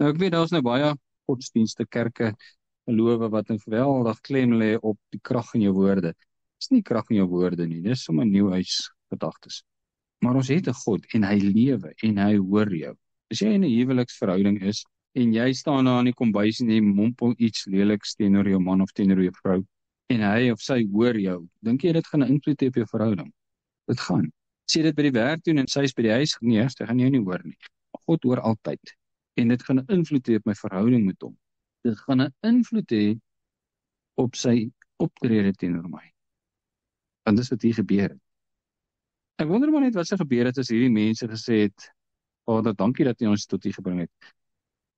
Nou, ek weet, daar is nou baie godsdienste, kerke, gelowe wat 'n geweldig klem lê op die krag in jou woorde. Dis nie krag in jou woorde nie, dis sommer nieuwhuis gedagtes. Maar ons het 'n God en hy lewe en hy hoor jou. As jy in 'n huweliksverhouding is en jy staan daar in die kombuis en jy mompel iets leliks teenoor jou man of teenoor jou vrou en hy of sy hoor jou, dink jy dit gaan 'n invloed hê op jou verhouding? Dit gaan. As jy dit by die werk doen en sy is by die huis, nee, sy gaan jou nie hoor nie. Maar God hoor altyd. En dit gaan 'n invloed hê op my verhouding met hom. Dit gaan 'n invloed hê op sy optrede teenoor my. Want dis wat hier gebeur het. Ek wonder maar net wat sou gebeur het as hierdie mense gesê het, Vader, dankie dat jy ons tot hier gebring het.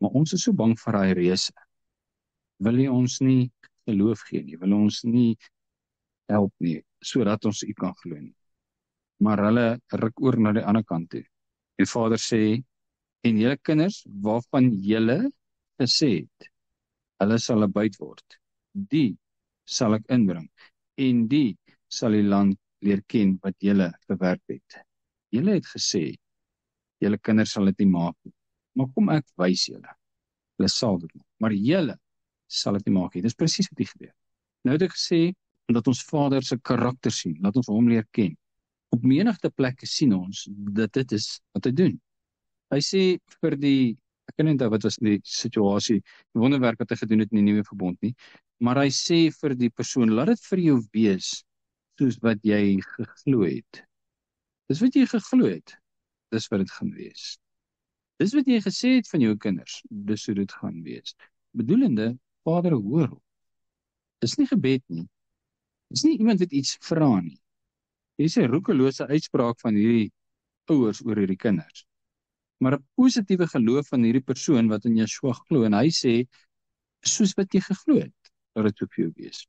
Maar ons is so bang vir daai reëse. Wil jy ons nie geloof gee nie? Wil ons nie help nie, sodat ons u kan glo nie? Maar hulle ruk oor na die ander kant toe. En Vader sê, en julle kinders, waarvan julle gesê het, hulle sal 'n byt word. Die sal ek inbring, en die sal die land leer ken wat julle verwerp het. Julle het gesê, julle kinders sal dit nie maak nie. Maar kom ek wys julle. Hulle sal dit maak. Maar julle sal dit nie maak nie. Dis presies wat hier gebeur. Nou het ek gesê, dat ons Vader se karakter sien, dat ons hom leer ken. Op menigte plekke sien ons dat dit is wat hy doen. Hy sê vir ek kan nie onthou wat was die situasie, die wonderwerk wat hy gedoen het in die nuwe verbond nie, maar hy sê vir die persoon, laat dit vir jou wees, soos wat jy geglo het. Dis wat jy geglo het, dis wat dit gaan wees. Dis wat jy gesê het van jou kinders, dis hoe dit gaan wees. Bedoelende, Vader hoor op. Dis nie gebed nie. Dis nie iemand wat iets vra nie. Dis 'n roekelose uitspraak van hierdie ouers oor hierdie kinders. Maar 'n positiewe geloof van hierdie persoon wat in Yeshua glo, en hy sê, soos wat jy geglo het, dat dit op jou wees.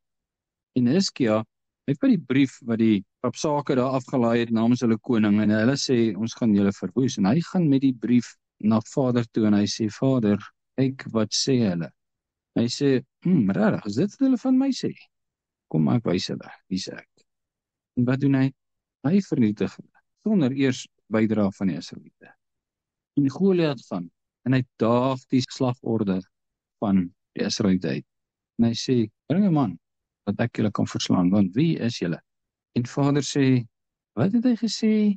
En Hiskia, hy het by die brief wat die Rapsake daar afgelaai het namens hulle koning, en hulle sê, ons gaan julle verwoes, en hy gaan met die brief na Vader toe, en hy sê, Vader, kyk wat sê hulle. Hy sê, regtig, is dit wat hulle van my sê? Kom, ek wys hulle, wie sê ek? En wat doen hy? Hy vernietig hulle, sonder eers bydra van die Israeliete. En Goliat gaan, en hy daag die slagorde van die Israeliete uit. En hy sê, bring 'n man, dat ek julle kan verslaan, want wie is julle? En Vader sê, wat het hy gesê?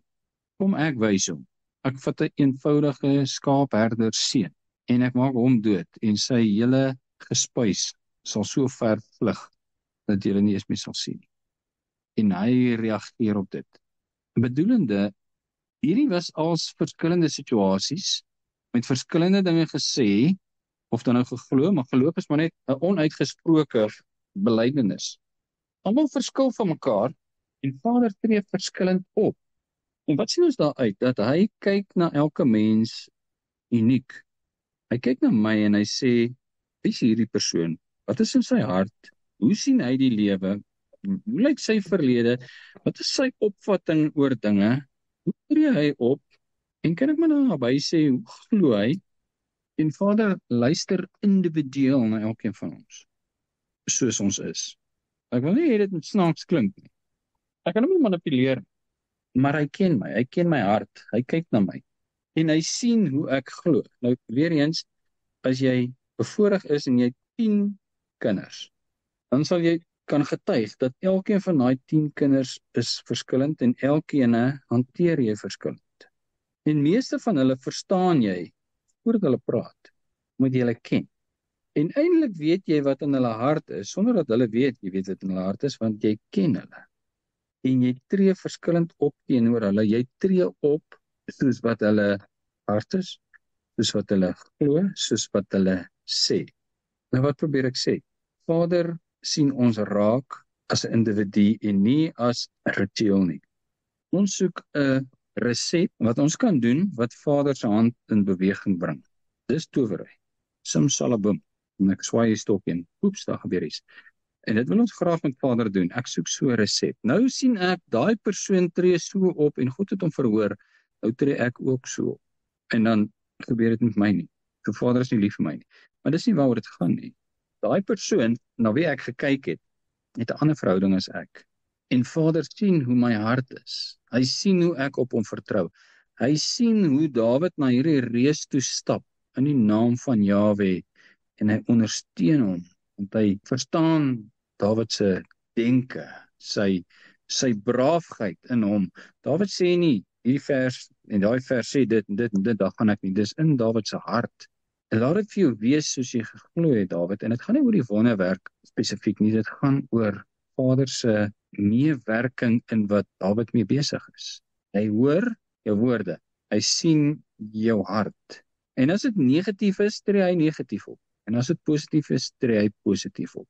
Kom ek wys hom. Ek vat 'n eenvoudige skaapherder seun, en ek maak hom dood, en sy hele gespuis sal so ver vlug, dat julle nie eens meer sal sien. En hy reageer op dit. Bedoelende, hierdie was als verskillende situasies, met verskillende dinge gesê, of dan nou geglo, maar geloof is maar net 'n onuitgesproke belydenis. Almal verskil van mekaar, en Vader tree verskillend op. En wat sien ons daaruit? Dat hy kyk na elke mens uniek. Hy kyk na my en hy sê, wie is hierdie persoon? Wat is in sy hart? Hoe sien hy die lewe? Hoe lyk sy verlede? Wat is sy opvatting oor dinge? Hoe tree hy op? En kan ek maar naby sê, hoe glo hy? En Vader luister individueel na elkeen van ons, soos ons is. Ek wil nie hê dit moet snaaks klink nie. Ek kan hom nie manipuleer, maar hy ken my hart, hy kyk na my. En hy sien hoe ek glo. Nou, weer eens, as jy bevoorreg is en jy 10 kinders, dan sal jy kan getuig dat elkeen van daai 10 kinders is verskillend en elkeen hanteer jy verskillend. En meeste van hulle verstaan jy voordat hulle praat, moet jy hulle ken. En eintlik weet jy wat in hulle hart is, sonder dat hulle weet jy weet wat in hulle hart is, want jy ken hulle. En jy tree verskillend op teenoor hulle, jy tree op soos wat hulle hart is, soos wat hulle glo, soos wat hulle sê. Nou wat probeer ek sê? Vader sien ons raak as 'n individu en nie as 'n ritueel nie. Ons soek 'n resep wat ons kan doen wat Vader se hand in beweging bring. Dis towery. Simsalabim. En ek swaai die stok en oeps, daar gebeur iets. En dit wil ons graag met Vader doen. Ek soek so 'n resep. Nou sien ek, daai persoon tree so op en God het hom verhoor. Nou tree ek ook so op. En dan gebeur dit met my nie. So Vader is nie lief vir my nie. Maar dis nie waaroor dit gaan nie. Daai persoon, na wie ek gekyk het 'n ander verhouding as ek. En Vader sien hoe my hart is. Hy sien hoe ek op hom vertrou. Hy sien hoe Dawid na hierdie reus toe stap. in die naam van Jahwe en hy ondersteun hom, want hy verstaan Dawid se denke, sy braafheid in hom. Dawid sê nie, hierdie vers en daai vers sê dit en dit en dit, daar gaan ek nie, dis in Dawid se hart. En laat dit vir jou wees soos jy geglo het, Dawid, en dit gaan nie oor die wonderwerk spesifiek nie, dit gaan oor Vader se meewerking in wat Dawid mee besig is. Hy hoor jou woorde, hy sien jou hart. En as dit negatief is, tree hy negatief op. En as dit positief is, tree hy positief op.